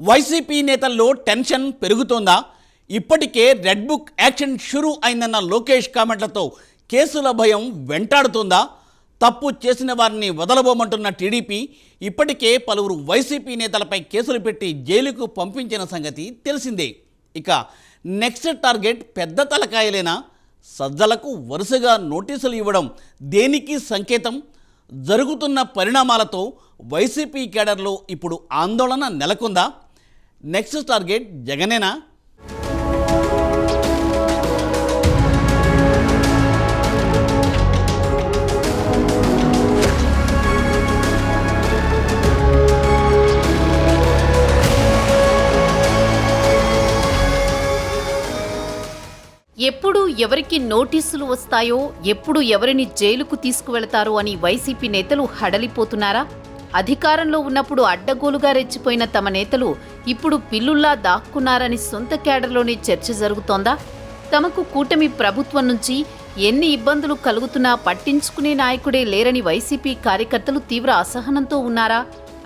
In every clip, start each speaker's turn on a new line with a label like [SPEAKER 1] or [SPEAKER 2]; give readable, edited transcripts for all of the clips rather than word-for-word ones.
[SPEAKER 1] YCP నేతల్లో tension పెరుగుతోందా? ఇప్పటికే red book action షురూ అయిందన్న లోకేష్ కామెంట్లతో కేసుల భయం వెంటాడుతోందా? తప్పు చేసిన వారిని వదలబోమంటున్న టీడీపీ ఇప్పటికే పలువురు వైసీపీ నేతలపై కేసులు పెట్టి జైలుకు పంపించిన సంగతి తెలిసిందే. ఇక నెక్స్ట్ టార్గెట్ పెద్ద తలకాయలేనా? సజ్జలకు వరుసగా నోటీసులు ఇవ్వడం దేనికి సంకేతం? జరుగుతున్న పరిణామాలతో వైసీపీ కేడర్లో ఇప్పుడు ఆందోళన నెలకొందా? Next target జగనేనా?
[SPEAKER 2] ఎప్పుడు ఎవరికి నోటీసులు వస్తాయో, ఎప్పుడు ఎవరిని జైలుకు తీసుకువెళతారో అని వైసీపీ నేతలు హడలిపోతున్నారా? అధికారంలో ఉన్నప్పుడు అడ్డగోలుగా రెచ్చిపోయిన తమ నేతలు ఇప్పుడు పిల్లుల్లా దాక్కున్నారని సొంత కేడర్లోనే చర్చ జరుగుతోందా? తమకు కూటమి ప్రభుత్వం నుంచి ఎన్ని ఇబ్బందులు కలుగుతున్నా పట్టించుకునే నాయకుడే లేరని వైసీపీ కార్యకర్తలు తీవ్ర అసహనంతో ఉన్నారా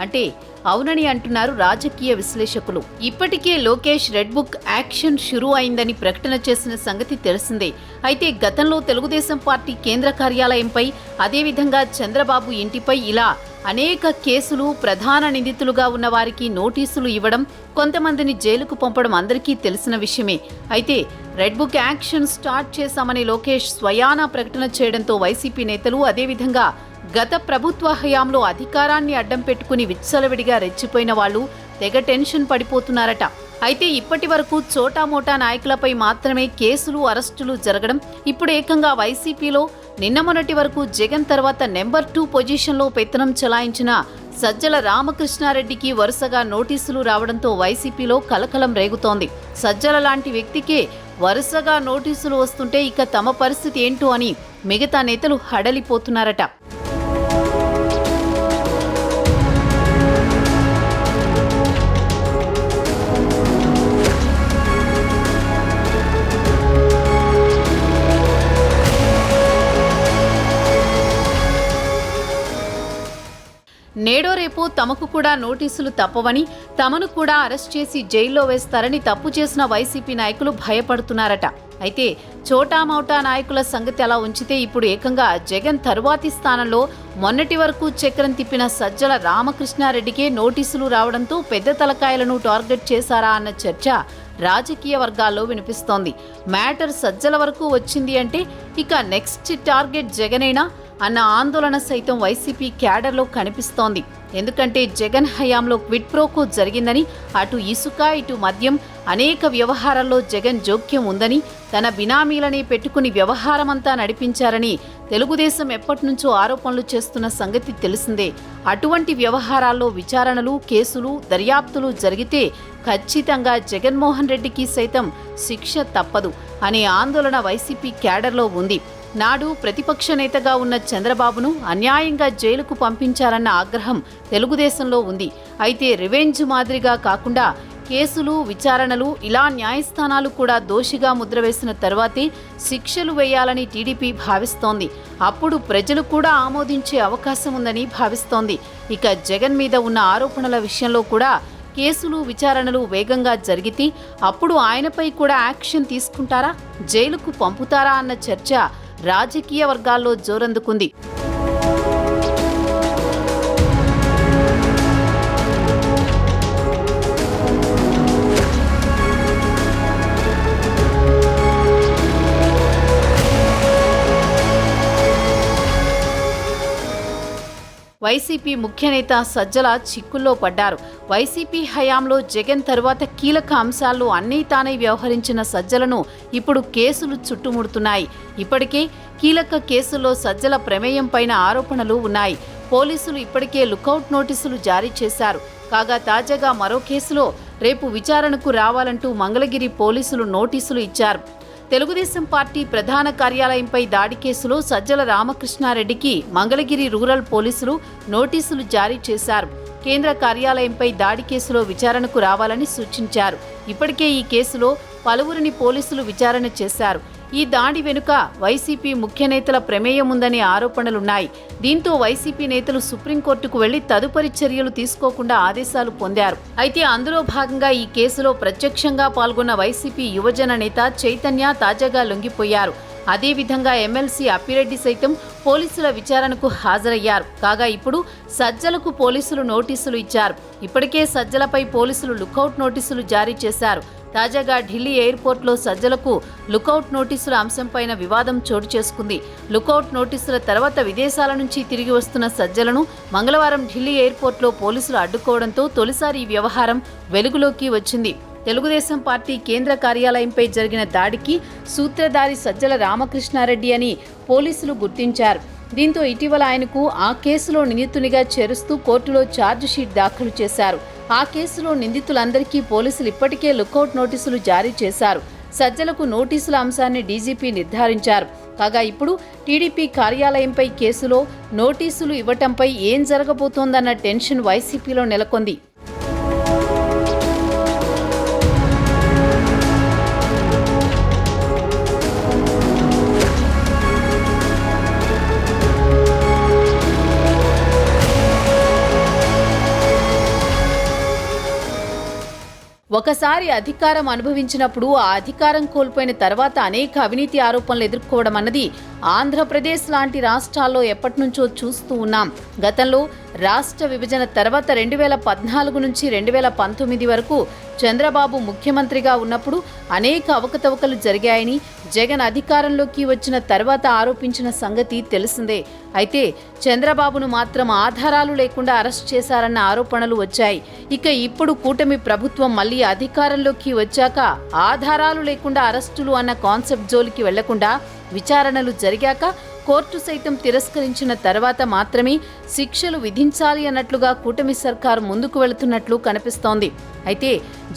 [SPEAKER 2] అంటే అవునని అంటున్నారు రాజకీయ విశ్లేషకులు. ఇప్పటికే లోకేష్ రెడ్ బుక్ యాక్షన్ షురూ అయిందని ప్రకటన చేసిన సంగతి తెలిసిందే. అయితే గతంలో తెలుగుదేశం పార్టీ కేంద్ర కార్యాలయంపై, అదేవిధంగా చంద్రబాబు ఇంటిపై ఇలా అనేక కేసులు, ప్రధాన నిందితులుగా ఉన్న వారికి నోటీసులు ఇవ్వడం, కొంతమందిని జైలుకు పంపడం అందరికీ తెలిసిన విషయమే. అయితే రెడ్ బుక్ యాక్షన్ స్టార్ట్ చేశామని లోకేష్ స్వయానా ప్రకటన చేయడంతో వైసీపీ నేతలు, అదేవిధంగా గత ప్రభుత్వ హయాంలో అధికారాన్ని అడ్డం పెట్టుకుని విచ్చలవిడిగా రెచ్చిపోయిన వాళ్ళు తెగ టెన్షన్ పడిపోతున్నారట. అయితే ఇప్పటి వరకు చోటామోటా నాయకులపై మాత్రమే కేసులు, అరెస్టులు జరగడం, ఇప్పుడు ఏకంగా వైసీపీలో నిన్న మొన్నటి వరకు జగన్ తర్వాత నెంబర్ 2 పొజిషన్లో పెత్తనం చెలాయించిన సజ్జల రామకృష్ణారెడ్డికి వరుసగా నోటీసులు రావడంతో వైసీపీలో కలకలం రేగుతోంది. సజ్జల లాంటి వ్యక్తికే వరుసగా నోటీసులు వస్తుంటే ఇక తమ పరిస్థితి ఏంటో అని మిగతా నేతలు హడలిపోతున్నారట. నేడో రేపో తమకు కూడా నోటీసులు తప్పవని, తమను కూడా అరెస్ట్ చేసి జైల్లో వేస్తారని తప్పు చేసిన వైసీపీ నాయకులు భయపడుతున్నారట. అయితే చోటామోటా నాయకుల సంగతి అలా ఉంచితే ఇప్పుడు ఏకంగా జగన్ తరువాతి స్థానంలో మొన్నటి వరకు చక్రం తిప్పిన సజ్జల రామకృష్ణారెడ్డికే నోటీసులు రావడంతో పెద్ద తలకాయలను టార్గెట్ చేశారా అన్న చర్చ రాజకీయ వర్గాల్లో వినిపిస్తోంది. మ్యాటర్ సజ్జల వరకు వచ్చింది అంటే ఇక నెక్స్ట్ టార్గెట్ జగనేనా అన్న ఆందోళన సైతం వైసీపీ క్యాడర్లో కనిపిస్తోంది. ఎందుకంటే జగన్ హయాంలో క్విడ్ ప్రోకో జరిగిందని, అటు ఇసుక, ఇటు మద్యం అనేక వ్యవహారాల్లో జగన్ జోక్యం ఉందని, తన బినామీలనే పెట్టుకుని వ్యవహారమంతా నడిపించారని తెలుగుదేశం ఎప్పటినుంచో ఆరోపణలు చేస్తున్న సంగతి తెలిసిందే. అటువంటి వ్యవహారాల్లో విచారణలు, కేసులు, దర్యాప్తులు జరిగితే ఖచ్చితంగా జగన్మోహన్ రెడ్డికి సైతం శిక్ష తప్పదు అనే ఆందోళన వైసీపీ క్యాడర్లో ఉంది. నాడు ప్రతిపక్ష నేతగా ఉన్న చంద్రబాబును అన్యాయంగా జైలుకు పంపించారన్న ఆగ్రహం తెలుగుదేశంలో ఉంది. అయితే రివెంజ్ మాదిరిగా కాకుండా కేసులు, విచారణలు, ఇలా న్యాయస్థానాలు కూడా దోషిగా ముద్రవేసిన తర్వాతే శిక్షలు వేయాలని టీడీపీ భావిస్తోంది. అప్పుడు ప్రజలు కూడా ఆమోదించే అవకాశం ఉందని భావిస్తోంది. ఇక జగన్ మీద ఉన్న ఆరోపణల విషయంలో కూడా కేసులు, విచారణలు వేగంగా జరిగితే అప్పుడు ఆయనపై కూడా యాక్షన్ తీసుకుంటారా, జైలుకు పంపుతారా అన్న చర్చ రాజకీయ వర్గాల్లో జోరందుకుంది. వైసీపీ ముఖ్య నేత సజ్జల చిక్కుల్లో పడ్డారు. వైసీపీ హయాంలో జగన్ తరువాత కీలక అంశాల్లో అన్నీ తానే వ్యవహరించిన సజ్జలను ఇప్పుడు కేసులు చుట్టుముడుతున్నాయి. ఇప్పటికే కీలక కేసుల్లో సజ్జల ప్రమేయం పైన ఆరోపణలు ఉన్నాయి. పోలీసులు ఇప్పటికే లుకౌట్ నోటీసులు జారీ చేశారు. కాగా తాజాగా మరో కేసులో రేపు విచారణకు రావాలంటూ మంగళగిరి పోలీసులు నోటీసులు ఇచ్చారు. తెలుగుదేశం పార్టీ ప్రధాన కార్యాలయంపై దాడి కేసులో సజ్జల రామకృష్ణారెడ్డికి మంగళగిరి రూరల్ పోలీసులు నోటీసులు జారీ చేశారు. కేంద్ర కార్యాలయంపై దాడి కేసులో విచారణకు రావాలని సూచించారు. ఇప్పటికే ఈ కేసులో పలువురిని పోలీసులు విచారణ చేశారు. ఈ దాడి వెనుక వైసీపీ ముఖ్య నేతల ప్రమేయం ఉందనే ఆరోపణలున్నాయి. దీంతో వైసీపీ నేతలు సుప్రీంకోర్టుకు వెళ్లి తదుపరి చర్యలు తీసుకోకుండా ఆదేశాలు పొందారు. అయితే అందులో భాగంగా ఈ కేసులో ప్రత్యక్షంగా పాల్గొన్న వైసీపీ యువజన నేత చైతన్య తాజాగా లొంగిపోయారు. అదేవిధంగా ఎమ్మెల్సీ అప్పిరెడ్డి సైతం పోలీసుల విచారణకు హాజరయ్యారు. కాగా ఇప్పుడు సజ్జలకు పోలీసులు నోటీసులు ఇచ్చారు. ఇప్పటికే సజ్జలపై పోలీసులు లుకౌట్ నోటీసులు జారీ చేశారు. తాజాగా ఢిల్లీ ఎయిర్పోర్ట్లో సజ్జలకు లుకౌట్ నోటీసుల అంశంపైన వివాదం చోటు చేసుకుంది. లుకౌట్ నోటీసుల తర్వాత విదేశాల నుంచి తిరిగి వస్తున్న సజ్జలను మంగళవారం ఢిల్లీ ఎయిర్పోర్ట్లో పోలీసులు అడ్డుకోవడంతో తొలిసారి ఈ వ్యవహారం వెలుగులోకి వచ్చింది. తెలుగుదేశం పార్టీ కేంద్ర కార్యాలయంపై జరిగిన దాడికి సూత్రధారి సజ్జల రామకృష్ణారెడ్డి అని పోలీసులు గుర్తించారు. దీంతో ఇటీవల ఆయనకు ఆ కేసులో నిందితునిగా చేరుస్తూ కోర్టులో ఛార్జిషీట్ దాఖలు చేశారు. ఆ కేసులో నిందితులందరికీ పోలీసులు ఇప్పటికే లుకౌట్ నోటీసులు జారీ చేశారు. సజ్జలకు నోటీసుల అంశాన్ని డీజీపీ నిర్ధారించారు. కాగా ఇప్పుడు టీడీపీ కార్యాలయంపై కేసులో నోటీసులు ఇవ్వటంపై ఏం జరగబోతోందన్న టెన్షన్ వైసీపీలో నెలకొంది. ఒకసారి అధికారం అనుభవించినప్పుడు ఆ అధికారం కోల్పోయిన తర్వాత అనేక అవినీతి ఆరోపణలు ఎదుర్కోవడం అన్నది ఆంధ్రప్రదేశ్ లాంటి రాష్ట్రాల్లో ఎప్పటినుంచో చూస్తూ ఉన్నాం. గతంలో రాష్ట్ర విభజన తర్వాత 2014 నుంచి 2019 వరకు చంద్రబాబు ముఖ్యమంత్రిగా ఉన్నప్పుడు అనేక అవకతవకలు జరిగాయని జగన్ అధికారంలోకి వచ్చిన తర్వాత ఆరోపించిన సంగతి తెలిసిందే. అయితే చంద్రబాబును మాత్రం ఆధారాలు లేకుండా అరెస్ట్ చేశారన్న ఆరోపణలు వచ్చాయి. ఇక ఇప్పుడు కూటమి ప్రభుత్వం మళ్లీ అధికారంలోకి వచ్చాక ఆధారాలు లేకుండా అరెస్టులు అన్న కాన్సెప్ట్ జోలికి వెళ్లకుండా విచారణలు జరిగాక కోర్టు సైతం తిరస్కరించిన తర్వాత మాత్రమే శిక్షలు విధించాలి అన్నట్లుగా కూటమి సర్కారు ముందుకు వెళుతున్నట్లు కనిపిస్తోంది. అయితే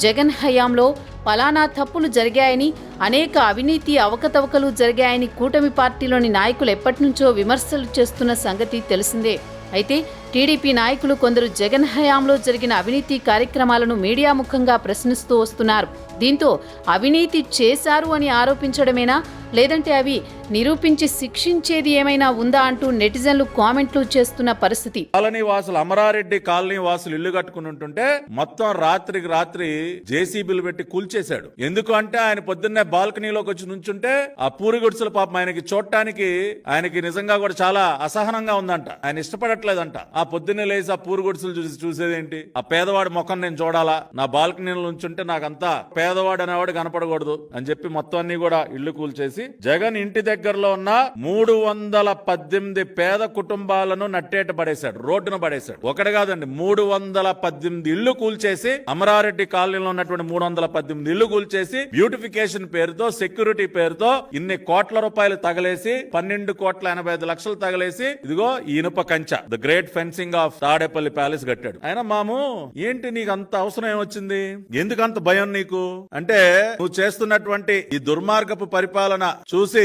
[SPEAKER 2] జగన్ హయాంలో పలానా తప్పులు జరిగాయని, అనేక అవినీతి అవకతవకలు జరిగాయని కూటమి పార్టీలోని నాయకులు ఎప్పటినుంచో విమర్శలు చేస్తున్న సంగతి తెలిసిందే. అయితే టీడీపీ నాయకులు కొందరు జగన్ హయాంలో జరిగిన అవినీతి కార్యక్రమాలను మీడియా ముఖంగా ప్రశ్నిస్తూ వస్తున్నారు. దీంతో అవినీతి చేశారు అని ఆరోపించడమేనా, లేదంటే అవి నిరూపించి శిక్షించేది ఏమైనా ఉందా అంటూ నెటిజన్లు కామెంట్లు చేస్తున్న పరిస్థితి.
[SPEAKER 3] కాలనీ వాసులు, అమరారెడ్డి కాలనీ వాసులు ఇల్లు కట్టుకుని ఉంటుంటే మొత్తం రాత్రికి రాత్రి జేసీబీలు పెట్టి కూల్చేశాడు. ఎందుకు అంటే ఆయన పొద్దున్నే బాల్కనీలోకి వచ్చి నుంచుంటే ఆ పూరి గుడిసెల పాపం ఆయనకి చూడటానికి ఆయనకి నిజంగా కూడా చాలా అసహనంగా ఉందంట. ఆయన ఇష్టపడట్లేదంట. ఆ పొద్దున్నే లేచి ఆ పూరి గుడిసెలు చూసేదేంటి, ఆ పేదవాడి ముఖం నేను చూడాలా, నా బాల్కనీలో నుంచుంటే నాకంతా పేదవాడు అనేవాడు కనపడకూడదు అని చెప్పి మొత్తం అన్ని కూడా ఇళ్లు కూల్చేసి జగన్ ఇంటి దగ్గరలో ఉన్న 318 పేద కుటుంబాలను నట్టేట పడేశాడు, రోడ్డున పడేశాడు. ఒకటి కాదండి, 318 ఇళ్లు కూల్చేసి, అమరారెడ్డి కాలనీలో ఉన్నటువంటి 318 ఇళ్లు కూల్చేసి బ్యూటిఫికేషన్ పేరుతో, సెక్యూరిటీ పేరుతో ఇన్ని కోట్ల రూపాయలు తగలేసి 12,85,00,000 తగలేసి ఇదిగో ఈ ఇనుప కంచె, the great fencing of Tadepalli palace కట్టాడు. ఆయన మాము ఏంటి నీకు అంత అవసరం ఏమొచ్చింది, ఎందుకంత భయం నీకు అంటే, నువ్వు చేస్తున్నటువంటి ఈ దుర్మార్గపు పరిపాలన చూసి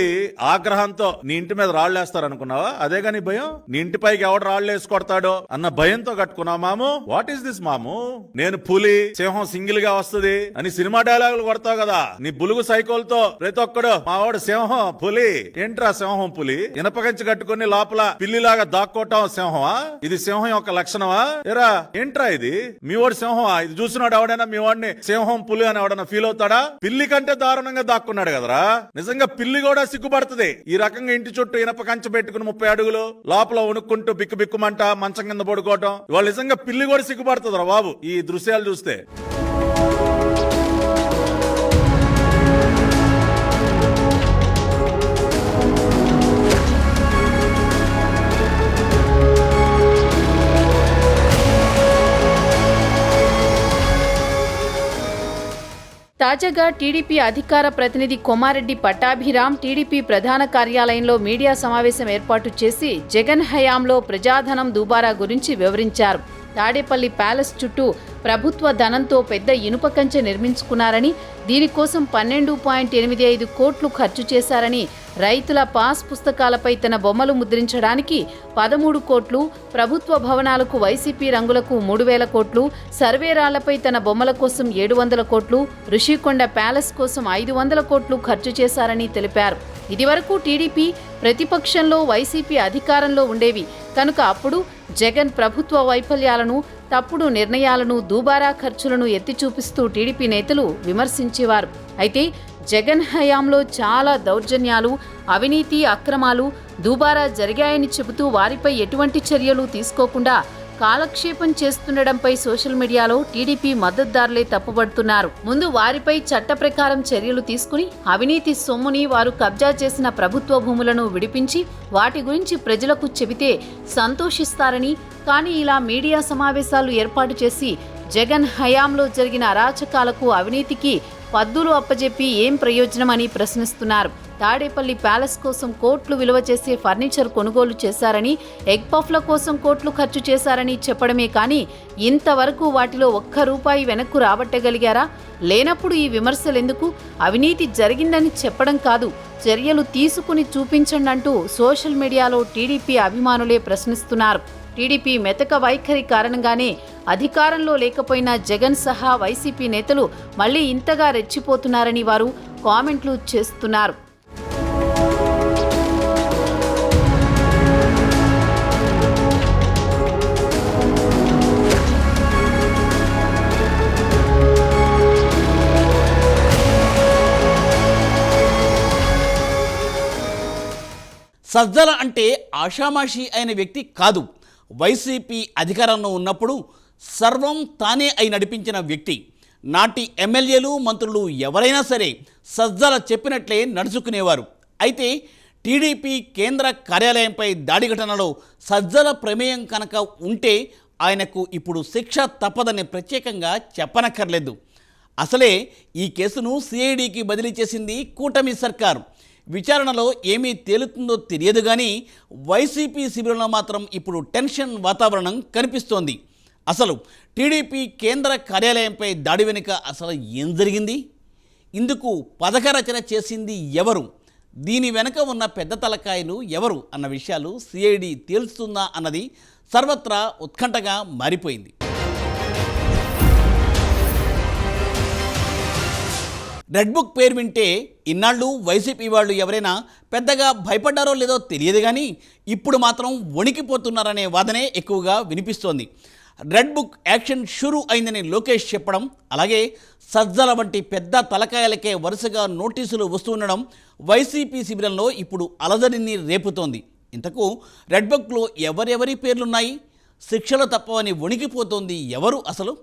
[SPEAKER 3] ఆగ్రహంతో నీ ఇంటి మీద రాళ్లేస్తారనుకున్నావా? అదేగా నీ భయం? నీ ఇంటిపైకి ఎవడు రాళ్లు వేసుకొడతాడో అన్న భయంతో కట్టుకున్నావు మాము. వాట్ ఈస్ దిస్ మాము? నేను పులి, సింహం సింగిల్ గా వస్తుంది అని సినిమా డైలాగులు కొడతావు కదా నీ బులుగు సైకోలతో. ప్రతి ఒక్కడు మావాడు సింహం పులి. ఏంట్రా సింహం పులి? ఇనపకంచి కట్టుకుని లోపల పిల్లిలాగా దాక్కోవటం సింహమా? ఇది సింహం యొక్క లక్షణమా? ఎరా ఏంట్రా ఇది? మీ వాడు సింహమా? ఇది చూసినాడు ఎవడైనా మీ వాడిని సింహం పులి అని ఎవడన్నా ఫీల్ అవుతాడా? పిల్లి కంటే దారుణంగా దాక్కున్నాడు కదరా. నిజంగా పిల్లి కూడా సిగ్గుపడుతుంది. ఈ రకంగా ఇంటి చుట్టూ ఇనప కంచె పెట్టుకుని 30 అడుగులు లోపల ఉనుక్కుంటూ బిక్కుమంట మంచం కింద పడుకోవటం. ఇవాళ నిజంగా పిల్లి కూడా సిగ్గుపడుతుందిరా బాబు ఈ దృశ్యాలు చూస్తే.
[SPEAKER 2] తాజాగా టీడీపీ అధికార ప్రతినిధి కొమారెడ్డి పట్టాభిరామ్ టీడీపీ ప్రధాన కార్యాలయంలో మీడియా సమావేశం ఏర్పాటు చేసి జగన్ హయాంలో ప్రజాధనం దుబారా గురించి వివరించారు. తాడేపల్లి ప్యాలెస్ చుట్టూ ప్రభుత్వ ధనంతో పెద్ద ఇనుప కంచె నిర్మించుకున్నారని, దీనికోసం 12.85 కోట్లు ఖర్చు చేశారని, రైతుల పాస్ పుస్తకాలపై తన బొమ్మలు ముద్రించడానికి 13 కోట్లు, ప్రభుత్వ భవనాలకు వైసీపీ రంగులకు 3,000 కోట్లు, సర్వేరాళ్లపై తన బొమ్మల కోసం 700 కోట్లు, ఋషికొండ ప్యాలెస్ కోసం 500 కోట్లు ఖర్చు చేశారని తెలిపారు. ఇదివరకు టీడీపీ ప్రతిపక్షంలో, వైసీపీ అధికారంలో ఉండేవి కనుక అప్పుడు జగన్ ప్రభుత్వ వైఫల్యాలను, తప్పుడు నిర్ణయాలను, దుబారా ఖర్చులను ఎత్తి చూపిస్తూ టీడీపీ నేతలు విమర్శించేవారు. అయితే జగన్ హయాంలో చాలా దౌర్జన్యాలు, అవినీతి, అక్రమాలు, దుబారా జరిగాయని చెబుతూ వారిపై ఎటువంటి చర్యలు తీసుకోకుండా కాలక్షేపం చేస్తుండడంపై సోషల్ మీడియాలో టీడీపీ మద్దతుదారులే తప్పుపడుతున్నారు. ముందు వారిపై చట్ట ప్రకారం చర్యలు తీసుకుని అవినీతి సొమ్ముని, వారు కబ్జా చేసిన ప్రభుత్వ భూములను విడిపించి వాటి గురించి ప్రజలకు చెబితే సంతోషిస్తారని, కానీ ఇలా మీడియా సమావేశాలు ఏర్పాటు చేసి జగన్ హయాంలో జరిగిన అరాచకాలకు, అవినీతికి పద్దులు అప్పజెప్పి ఏం ప్రయోజనమని ప్రశ్నిస్తున్నారు. తాడేపల్లి ప్యాలెస్ కోసం కోట్లు విలువ చేసే ఫర్నిచర్ కొనుగోలు చేశారని, ఎగ్ పఫ్ల కోసం కోట్లు ఖర్చు చేశారని చెప్పడమే కానీ ఇంతవరకు వాటిలో ఒక్క రూపాయి వెనక్కు రాబట్టగలిగారా? లేనప్పుడు ఈ విమర్శలెందుకు? అవినీతి జరిగిందని చెప్పడం కాదు, చర్యలు తీసుకుని చూపించండి అంటూ సోషల్ మీడియాలో టీడీపీ అభిమానులే ప్రశ్నిస్తున్నారు. టీడీపీ మెతక వైఖరి కారణంగానే అధికారంలో లేకపోయినా జగన్ సహా వైసీపీ నేతలు మళ్లీ ఇంతగా రెచ్చిపోతున్నారని వారు కామెంట్లు చేస్తున్నారు.
[SPEAKER 1] సజ్జల అంటే ఆషామాషి అయిన వ్యక్తి కాదు. వైసీపీ అధికారంలో ఉన్నప్పుడు సర్వం తానే అయి నడిపించిన వ్యక్తి. నాటి ఎమ్మెల్యేలు, మంత్రులు ఎవరైనా సరే సజ్జల చెప్పినట్లే నడుచుకునేవారు. అయితే టీడీపీ కేంద్ర కార్యాలయంపై దాడి ఘటనలో సజ్జల ప్రమేయం కనుక ఉంటే ఆయనకు ఇప్పుడు శిక్ష తప్పదని ప్రత్యేకంగా చెప్పనక్కర్లేదు. అసలే ఈ కేసును సిఐడికి బదిలీ చేసింది కూటమి సర్కారు. విచారణలో ఏమీ తేలుతుందో తెలియదు కానీ వైసీపీ శిబిరంలో మాత్రం ఇప్పుడు టెన్షన్ వాతావరణం కనిపిస్తోంది. అసలు టీడీపీ కేంద్ర కార్యాలయంపై దాడి వెనుక అసలు ఏం జరిగింది? ఇందుకు పథక రచన చేసింది ఎవరు? దీని వెనుక ఉన్న పెద్ద తలకాయలు ఎవరు అన్న విషయాలు సిఐడి తేల్చుతుందా అన్నది సర్వత్రా ఉత్కంఠగా మారిపోయింది. రెడ్ బుక్ పేరు వింటే ఇన్నాళ్ళు వైసీపీ వాళ్ళు ఎవరైనా పెద్దగా భయపడ్డారో లేదో తెలియదు కానీ ఇప్పుడు మాత్రం వణికిపోతున్నారనే వాదనే ఎక్కువగా వినిపిస్తోంది. రెడ్ బుక్ యాక్షన్ షురూ అయిందని లోకేష్ చెప్పడం, అలాగే సజ్జల వంటి పెద్ద తలకాయలకే వరుసగా నోటీసులు వస్తుండడం వైసీపీ శిబిరంలో ఇప్పుడు అలజడిని రేపుతోంది. ఇంతకు రెడ్ బుక్లో ఎవరెవరి పేర్లున్నాయి? శిక్షలు తప్పవని వణికిపోతోంది ఎవరు అసలు?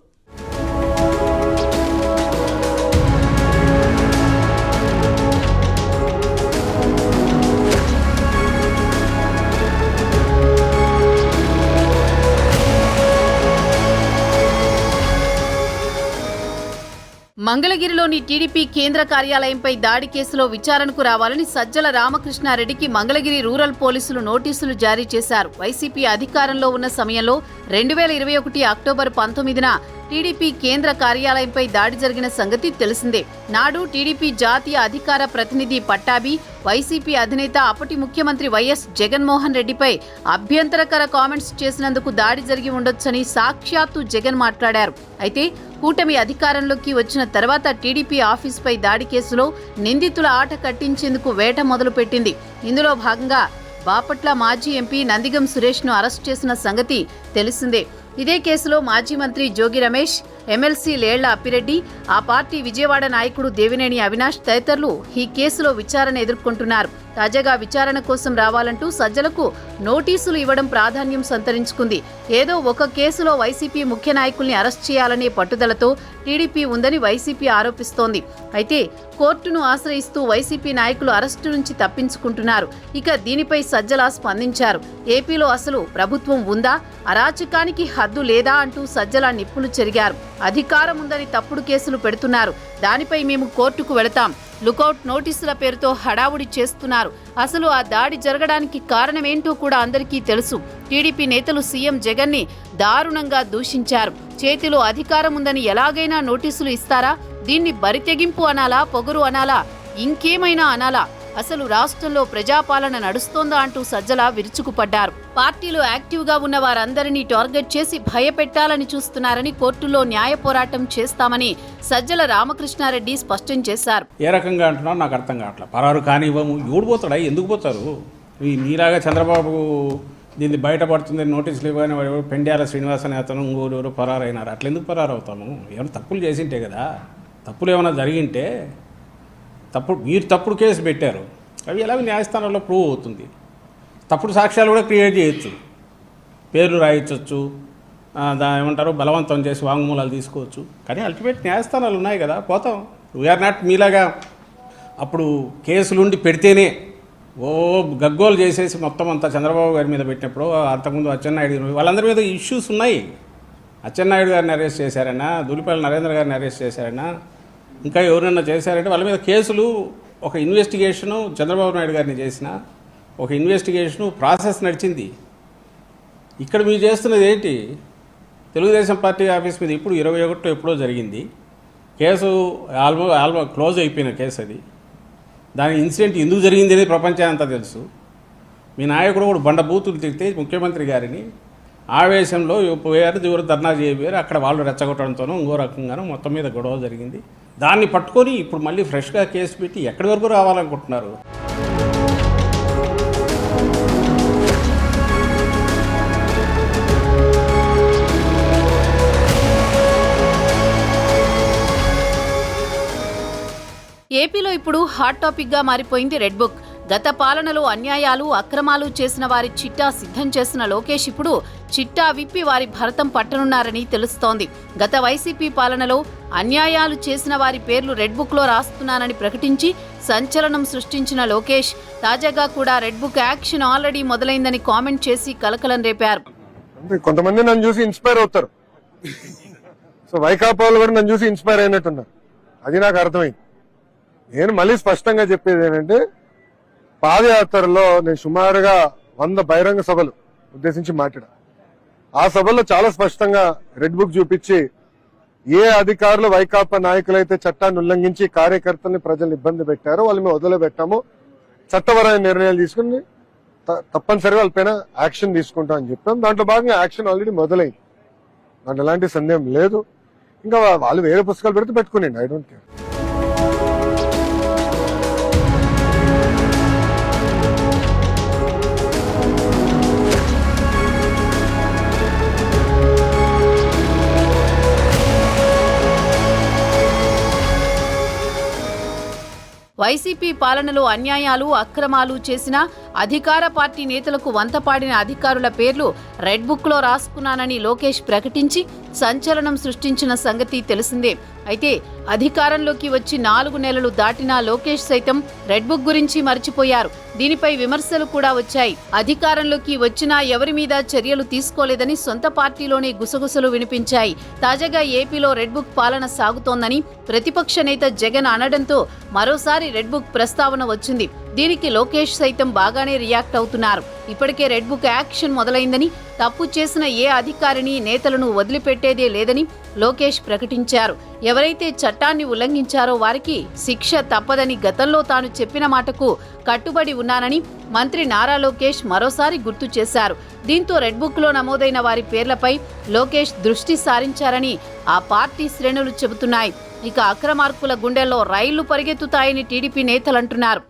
[SPEAKER 2] మంగళగిరిలోని టీడీపీ కేంద్ర కార్యాలయంపై దాడి కేసులో విచారణకు రావాలని సజ్జల రామకృష్ణారెడ్డికి మంగళగిరి రూరల్ పోలీసులు నోటీసులు జారీ చేశారు. వైసీపీ అధికారంలో ఉన్న సమయంలో 2021 అక్టోబర్ 19న టీడీపీ కేంద్ర కార్యాలయంపై దాడి జరిగిన సంగతి తెలిసిందే. నాడు టీడీపీ జాతీయ అధికార ప్రతినిధి పట్టాభి, వైసీపీ అధినేత అప్పటి ముఖ్యమంత్రి వైఎస్ జగన్మోహన్ రెడ్డిపై అభ్యంతరకర కామెంట్స్ చేసినందుకు దాడి జరిగి ఉండొచ్చని సాక్షాత్తు జగన్ మాట్లాడారు. అయితే కూటమి అధికారంలోకి వచ్చిన తర్వాత టీడీపీ ఆఫీసుపై దాడి కేసులో నిందితుల ఆట కట్టించేందుకు వేట మొదలుపెట్టింది. ఇందులో భాగంగా బాపట్ల మాజీ ఎంపీ నందిగం సురేష్ను అరెస్ట్ చేసిన సంగతి తెలిసిందే. ఇదే కేసులో మాజీ మంత్రి జోగి రమేష్, ఎమ్మెల్సీ లేళ్ల అప్పిరెడ్డి, ఆ పార్టీ విజయవాడ నాయకుడు దేవినేని అవినాష్ తదితరులు ఈ కేసులో విచారణ ఎదుర్కొంటున్నారు. తాజాగా విచారణ కోసం రావాలంటూ సజ్జలకు నోటీసులు ఇవ్వడం ప్రాధాన్యం సంతరించుకుంది. ఏదో ఒక కేసులో వైసీపీ ముఖ్య నాయకుల్ని అరెస్ట్ చేయాలనే పట్టుదలతో టీడీపీ ఉందని వైసీపీ ఆరోపిస్తోంది. అయితే కోర్టును ఆశ్రయిస్తూ వైసీపీ నాయకులు అరెస్టు నుంచి తప్పించుకుంటున్నారు. ఇక దీనిపై సజ్జల స్పందించారు. ఏపీలో అసలు ప్రభుత్వం ఉందా? అరాచకానికి హద్దు లేదా అంటూ సజ్జల నిప్పులు చెరిగారు. అధికారం ఉందని తప్పుడు కేసులు పెడుతున్నారు. దానిపై మేము కోర్టుకు వెళతాం. లుకౌట్ నోటీసుల పేరుతో హడావుడి చేస్తున్నారు. అసలు ఆ దాడి జరగడానికి కారణమేంటో కూడా అందరికీ తెలుసు. టీడీపీ నేతలు సీఎం జగన్ని దారుణంగా దూషించారు. చేతిలో అధికారం ఉందని ఎలాగైనా నోటీసులు ఇస్తారా? దీన్ని బరితెగింపు అనాలా, పొగరు అనాలా, ఇంకేమైనా అనాలా? అసలు రాష్ట్రంలో ప్రజాపాలన నడుస్తోందా అంటూ సజ్జల విరుచుకుపడ్డారు. పార్టీలో యాక్టివ్గా ఉన్న వారందరినీ టార్గెట్ చేసి భయపెట్టాలని చూస్తున్నారని, కోర్టులో న్యాయ పోరాటం చేస్తామని సజ్జల రామకృష్ణారెడ్డి స్పష్టం చేశారు.
[SPEAKER 4] ఏ రకంగా అంటున్నారో నాకు అర్థం కావట్లేదు. పరారు కానివ్వము, ఎవడు పోతాడా? ఎందుకు పోతారు? మీలాగా చంద్రబాబు దీన్ని బయటపడుతుంది నోటీసులు ఇవ్వని పెండ్యాల శ్రీనివాస్ అనే అతను ఇంకోరు పరారైనారు. అట్లా ఎందుకు పరారు అవుతాము? ఏమైనా తప్పులు చేసింటే కదా. తప్పులు ఏమైనా జరిగింటే మీరు తప్పుడు కేసు పెట్టారు, అవి ఎలాగో న్యాయస్థానంలో ప్రూవ్ అవుతుంది. తప్పుడు సాక్ష్యాలు కూడా క్రియేట్ చేయొచ్చు, పేర్లు రాయించవచ్చు, ఏమంటారు బలవంతం చేసి వాంగ్మూలాలు తీసుకోవచ్చు. కానీ అల్టిమేట్ న్యాయస్థానాలు ఉన్నాయి కదా, పోతాం. వీఆర్ నాట్ మీలాగా అప్పుడు కేసులుండి పెడితేనే గగ్గోలు చేసేసి మొత్తం అంతా చంద్రబాబు గారి మీద పెట్టినప్పుడు, అంతకుముందు అచ్చెన్నాయుడు వాళ్ళందరి మీద ఇష్యూస్ ఉన్నాయి. అచ్చెన్నాయుడు గారిని అరెస్ట్ చేశారన్నా, దులిపల్లి నరేంద్ర గారిని అరెస్ట్ చేశారన్నా, ఇంకా ఎవరైనా చేశారంటే వాళ్ళ మీద కేసులు, ఒక ఇన్వెస్టిగేషను చంద్రబాబు నాయుడు గారిని చేసిన ఒక ఇన్వెస్టిగేషను ప్రాసెస్ నడిచింది. ఇక్కడ మీరు చేస్తున్నది ఏంటి? తెలుగుదేశం పార్టీ ఆఫీస్ మీద ఇప్పుడు 21 ఎప్పుడో జరిగింది కేసు, ఆల్మోస్ట్ క్లోజ్ అయిపోయిన కేసు అది. దాని ఇన్సిడెంట్ ఎందుకు జరిగింది అనేది ప్రపంచం అంతా తెలుసు. మీ నాయకుడు కూడా బండబూతులు తిరిగితే ముఖ్యమంత్రి గారిని ఆవేశంలో పోయారు, ఎవరు ధర్నా చేయబోయారు, అక్కడ వాళ్ళు రెచ్చగొట్టడంతోనూ ఇంకో రకంగానూ మొత్తం మీద గొడవ జరిగింది. దాన్ని పట్టుకొని ఇప్పుడు మళ్ళీ ఫ్రెష్గా కేసు పెట్టి ఎక్కడి వరకు రావాలనుకుంటున్నారు?
[SPEAKER 2] ఏపీలో ఇప్పుడు హాట్ టాపిక్గా మారిపోయింది రెడ్ బుక్. గత పాలనలో అన్యాయాలు, అక్రమాలు చేసిన వారి చిట్టా సిద్ధం చేసిన లోకేష్ ఇప్పుడు చిట్టా విప్పి వారి భరతం పట్టనున్నారని తెలుస్తోంది. గత వైసీపీ పాలనలో అన్యాయాలు చేసిన వారి పేర్లు రెడ్ బుక్లో రాస్తున్నానని ప్రకటించి సంచలనం సృష్టించిన లోకేష్ తాజాగా కూడా రెడ్ బుక్ యాక్షన్ ఆల్రెడీ మొదలైందని కామెంట్ చేసి కలకలం రేపారు.
[SPEAKER 5] కొంతమంది నన్ను చూసి ఇన్స్పైర్ అవుతారు. సో వైకాపా వాళ్ళు కూడా నన్ను చూసి ఇన్స్పైర్ అయినట్టున్నారు. అది నాకు అర్థమైంది. నేను మళ్ళీ స్పష్టంగా చెప్పేది ఏంటంటే, పాదయాత్రలో నేను సుమారుగా 100 బహిరంగ సభలు ఉద్దేశించి మాట్లాడా. ఆ సభల్లో చాలా స్పష్టంగా రెడ్ బుక్ చూపించి, ఏ అధికారులు వైకాపా నాయకులైతే చట్టాన్ని ఉల్లంఘించి కార్యకర్తల్ని ప్రజల్ని ఇబ్బంది పెట్టారో వాళ్ళు మేము వదిలిపెట్టాము, చట్టపరమైన నిర్ణయాలు తీసుకుని తప్పనిసరిగా వాళ్ళపైన యాక్షన్ తీసుకుంటాం అని చెప్పాం. దాంట్లో భాగంగా యాక్షన్ ఆల్రెడీ మొదలైంది, దాంట్లో ఎలాంటి సందేహం లేదు. ఇంకా వాళ్ళు వేరే పుస్తకాలు పెడితే పెట్టుకునేయండి, ఐ డోంట్ కేర్.
[SPEAKER 2] వైసీపీ పాలనలో అన్యాయాలు, అక్రమాలు చేసిన అధికార పార్టీ నేతలకు వంతపాడిన అధికారుల పేర్లు రెడ్ బుక్లో రాసుకున్నానని లోకేష్ ప్రకటించి సంచలనం సృష్టించిన సంగతి తెలిసిందే. అయితే అధికారంలోకి వచ్చి 4 నెలలు దాటినా లోకేష్ సైతం రెడ్ బుక్ గురించి మర్చిపోయారు. దీనిపై విమర్శలు కూడా వచ్చాయి. అధికారంలోకి వచ్చినా ఎవరి మీద చర్యలు తీసుకోలేదని సొంత పార్టీలోనే గుసగుసలు వినిపించాయి. తాజాగా ఏపీలో రెడ్ బుక్ పాలన సాగుతోందని ప్రతిపక్ష నేత జగన్ అనడంతో మరోసారి రెడ్ బుక్ ప్రస్తావన వచ్చింది. దీనికి లోకేష్ సైతం బాగానే రియాక్ట్ అవుతున్నారు. ఇప్పటికే రెడ్ బుక్ యాక్షన్ మొదలైందని, తప్పు చేసిన ఏ అధికారిని, నేతలను వదిలిపెట్టేదే లేదని లోకేష్ ప్రకటించారు. ఎవరైతే చట్టాన్ని ఉల్లంఘించారో వారికి శిక్ష తప్పదని గతంలో తాను చెప్పిన మాటకు కట్టుబడి ఉన్నానని మంత్రి నారా లోకేష్ మరోసారి గుర్తు చేశారు. దీంతో రెడ్ బుక్లో నమోదైన వారి పేర్లపై లోకేష్ దృష్టి సారించారని ఆ పార్టీ శ్రేణులు చెబుతున్నాయి. ఇక అక్రమార్కుల గుండెల్లో రైళ్లు పరిగెత్తుతాయని టీడీపీ నేతలంటున్నారు.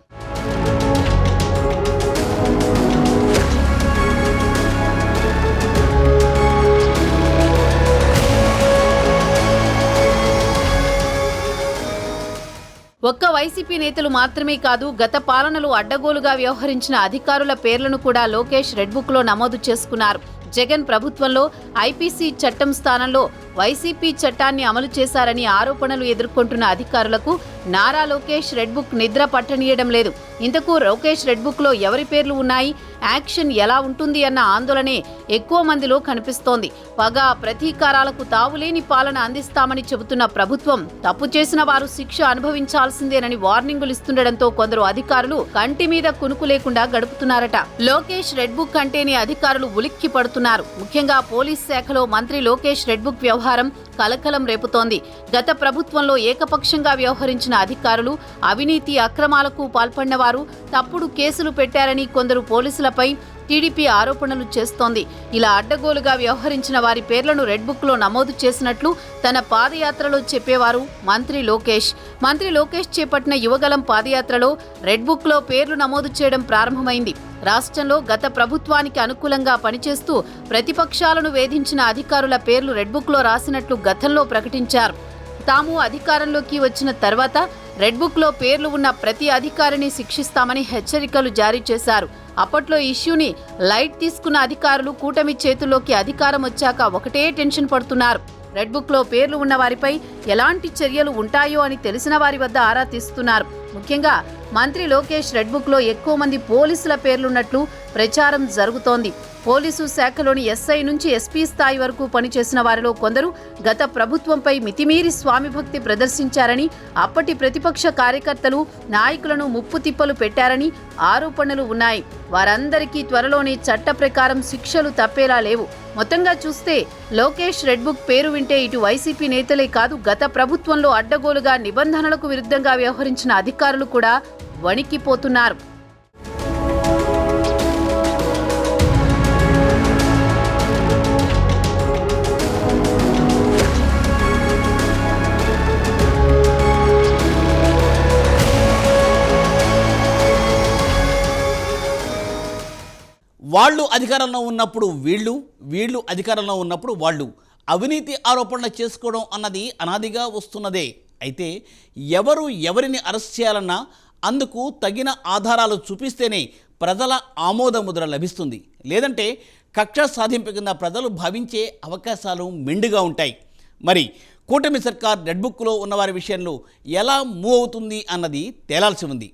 [SPEAKER 2] ఒక్క వైసీపీ నేతలు మాత్రమే కాదు, గత పాలనలో అడ్డగోలుగా వ్యవహరించిన అధికారుల పేర్లను కూడా లోకేష్ రెడ్ బుక్లో నమోదు చేసుకున్నారు. జగన్ ప్రభుత్వంలో ఐపీసీ చట్టం స్థానంలో వైసీపీ చట్టాన్ని అమలు చేశారని ఆరోపణలు ఎదుర్కొంటున్న అధికారులకు నారా లోకేష్ రెడ్ బుక్ నిద్ర పట్టనీయడం లేదు. ఇంతకు లోకేష్ రెడ్ బుక్లో ఎవరి పేర్లు ఉన్నాయి, యాక్షన్ ఎలా ఉంటుంది అన్న ఆందోళనే ఎక్కువ మందిలో కనిపిస్తోంది. పగ ప్రతీకారాలకు తావులేని పాలన అందిస్తామని చెబుతున్న ప్రభుత్వం తప్పు చేసిన వారు శిక్ష అనుభవించాల్సిందేనని వార్నింగులు ఇస్తుండటంతో కొందరు అధికారులు కంటి మీద కునుకు లేకుండా గడుపుతున్నారట. లోకేష్ రెడ్ బుక్ అంటేనే అధికారులు ఉలిక్కి పడుతున్నారు. ముఖ్యంగా పోలీస్ శాఖలో మంత్రి లోకేష్ రెడ్ బుక్ వ్యవహారం కలకలం రేపుతోంది. గత ప్రభుత్వంలో ఏకపక్షంగా వ్యవహరించిన అధికారులు, అవినీతి అక్రమాలకు పాల్పడిన వారు, తప్పుడు కేసులు పెట్టారని కొందరు పోలీసులపై టీడీపీ ఆరోపణలు చేస్తోంది. ఇలా అడ్డగోలుగా వ్యవహరించిన వారి పేర్లను రెడ్ బుక్లో నమోదు చేసినట్లు తన పాదయాత్రలో చెప్పేవారు మంత్రి లోకేష్. మంత్రి లోకేష్ చేపట్టిన యువగలం పాదయాత్రలో రెడ్ బుక్లో పేర్లు నమోదు చేయడం ప్రారంభమైంది. రాష్ట్రంలో గత ప్రభుత్వానికి అనుకూలంగా పనిచేస్తూ ప్రతిపక్షాలను వేధించిన అధికారుల పేర్లు రెడ్ బుక్లో రాసినట్లు గతంలో ప్రకటించారు. తాము అధికారంలోకి వచ్చిన తర్వాత రెడ్ బుక్లో పేర్లు ఉన్న ప్రతి అధికారిని శిక్షిస్తామని హెచ్చరికలు జారీ చేశారు. అప్పట్లో ఇష్యూని లైట్ తీసుకున్న అధికారులు కూటమి చేతుల్లోకి అధికారం వచ్చాక ఒకటే టెన్షన్ పడుతున్నారు. రెడ్ బుక్లో పేర్లు ఉన్న వారిపై ఎలాంటి చర్యలు ఉంటాయో అని తెలిసిన వారి వద్ద ఆరా తీస్తున్నారు. ముఖ్యంగా మంత్రి లోకేష్ రెడ్ బుక్లో ఎక్కువ మంది పోలీసుల పేర్లున్నట్లు ప్రచారం జరుగుతోంది. పోలీసు శాఖలోని ఎస్ఐ నుంచి ఎస్పీ స్థాయి వరకు పనిచేసిన వారిలో కొందరు గత ప్రభుత్వంపై మితిమీరి స్వామిభక్తి ప్రదర్శించారని, అప్పటి ప్రతిపక్ష కార్యకర్తలు, నాయకులను ముప్పు తిప్పలు పెట్టారని ఆరోపణలు ఉన్నాయి. వారందరికీ త్వరలోనే చట్ట ప్రకారం శిక్షలు తప్పేలా లేవు. మొత్తంగా చూస్తే లోకేష్ రెడ్ బుక్ పేరు వింటే ఇటు వైసీపీ నేతలే కాదు, గత ప్రభుత్వంలో అడ్డగోలుగా నిబంధనలకు విరుద్ధంగా వ్యవహరించిన అధికారులు కూడా వణికిపోతున్నారు.
[SPEAKER 1] వాళ్ళు అధికారంలో ఉన్నప్పుడు వీళ్ళు అధికారంలో ఉన్నప్పుడు వాళ్ళు అవినీతి ఆరోపణలు చేసుకోవడం అన్నది అనాదిగా వస్తున్నదే. అయితే ఎవరు ఎవరిని అరెస్ట్ చేయాలన్నా అందుకు తగిన ఆధారాలు చూపిస్తేనే ప్రజల ఆమోదముద్ర లభిస్తుంది. లేదంటే కక్ష సాధింపు కింద ప్రజలు భావించే అవకాశాలు మెండుగా ఉంటాయి. మరి కూటమి సర్కార్ రెడ్ బుక్లో ఉన్నవారి విషయంలో ఎలా మూవ్ అవుతుంది అన్నది తేలాల్సి ఉంది.